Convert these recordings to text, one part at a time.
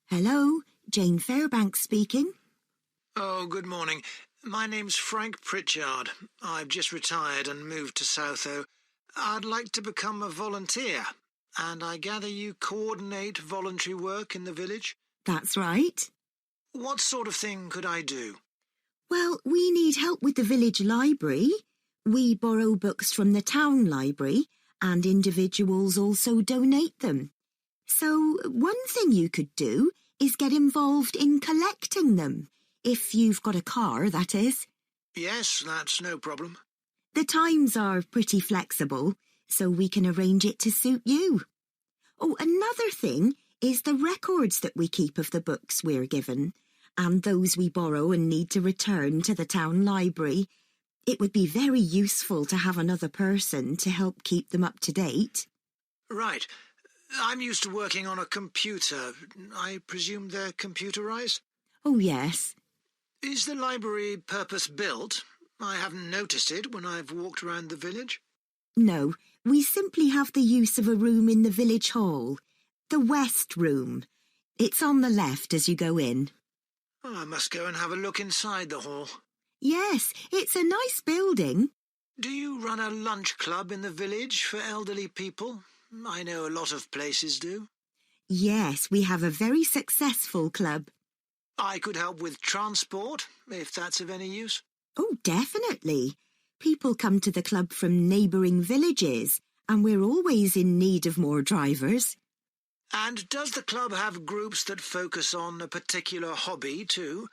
Hello, Jane Fairbanks speaking. Oh, good morning. My name's Frank Pritchard. I've just retired and moved to Southo. I'd like to become a volunteer, and I gather you coordinate voluntary work in the village? That's right. What sort of thing could I do? Well, we need help with the village library. We borrow books from the town library, and individuals also donate them. So one thing you could do is get involved in collecting them, if you've got a car, that is. Yes, that's no problem. The times are pretty flexible, so we can arrange it to suit you. Oh, another thing is the records that we keep of the books we're given, and those we borrow and need to return to the town library. It would be very useful to have another person to help keep them up to date. Right. I'm used to working on a computer. I presume they're computerized? Oh, yes. Is the library purpose-built? I haven't noticed it when I've walked around the village. No, we simply have the use of a room in the village hall. The West Room. It's on the left as you go in. Oh, I must go and have a look inside the hall. Yes, it's a nice building. Do you run a lunch club in the village for elderly people? I know a lot of places do. Yes, we have a very successful club. I could help with transport, if that's of any use. Oh, definitely. People come to the club from neighbouring villages, and we're always in need of more drivers. And does the club have groups that focus on a particular hobby too?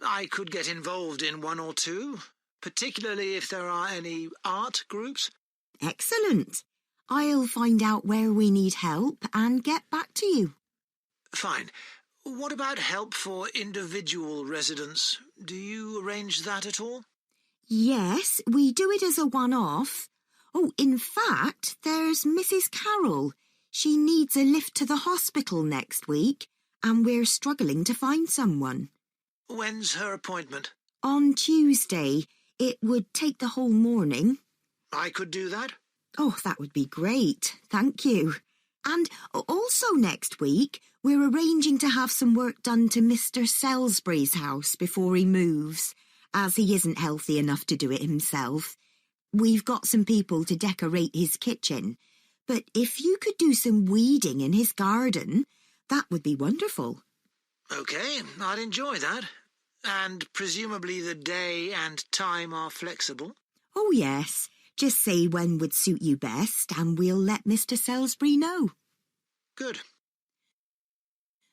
I could get involved in one or two, particularly if there are any art groups. Excellent. I'll find out where we need help and get back to you. Fine. What about help for individual residents? Do you arrange that at all? Yes, we do it as a one-off. Oh, in fact, there's Mrs. Carroll. She needs a lift to the hospital next week, and we're struggling to find someone. When's her appointment? On Tuesday. It would take the whole morning. I could do that? Oh, that would be great. Thank you. And also next week, we're arranging to have some work done to Mr. Salisbury's house before he moves, as he isn't healthy enough to do it himself. We've got some people to decorate his kitchen, but if you could do some weeding in his garden, that would be wonderful. OK, I'd enjoy that. And presumably the day and time are flexible? Oh, yes. Just say when would suit you best, and we'll let Mr. Salisbury know. Good.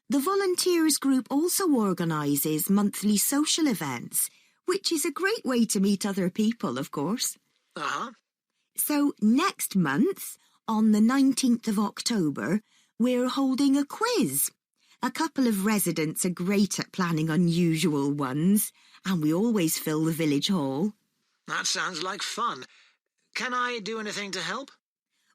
The volunteers group also organises monthly social events, which is a great way to meet other people, of course. Uh-huh. So next month, on the 19th of October, we're holding a quiz. A couple of residents are great at planning unusual ones, and we always fill the village hall. That sounds like fun. Can I do anything to help?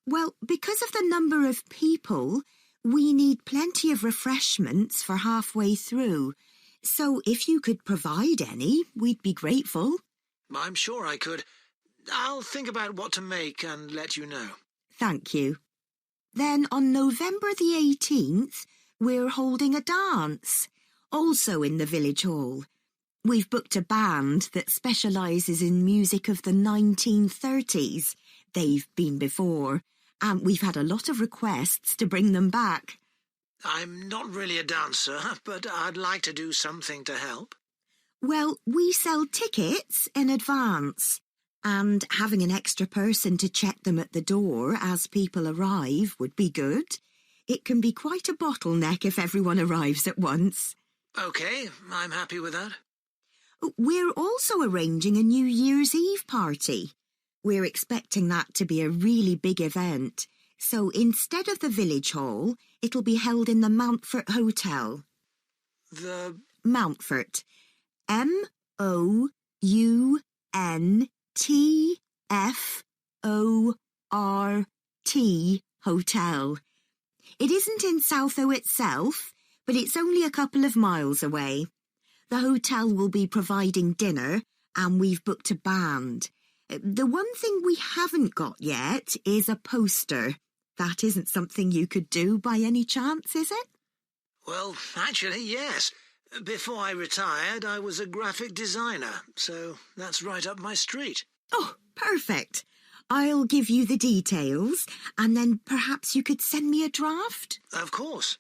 Well, because of the number of people, we need plenty of refreshments for halfway through. So if you could provide any, we'd be grateful. I'm sure I could. I'll think about what to make and let you know. Thank you. Then on November the 18th, we're holding a dance, also in the village hall. We've booked a band that specialises in music of the 1930s. They've been before, and we've had a lot of requests to bring them back. I'm not really a dancer, but I'd like to do something to help. Well, we sell tickets in advance, and having an extra person to check them at the door as people arrive would be good. It can be quite a bottleneck if everyone arrives at once. OK, I'm happy with that. We're also arranging a New Year's Eve party. We're expecting that to be a really big event. So instead of the village hall, it'll be held in the Mountfort Hotel. The... Mountfort. Mountfort Hotel. It isn't in Southo itself, but it's only a couple of miles away. The hotel will be providing dinner, and we've booked a band. The one thing we haven't got yet is a poster. That isn't something you could do by any chance, is it? Well, actually, yes. Before I retired, I was a graphic designer, so that's right up my street. Oh, perfect. I'll give you the details, and then perhaps you could send me a draft? Of course.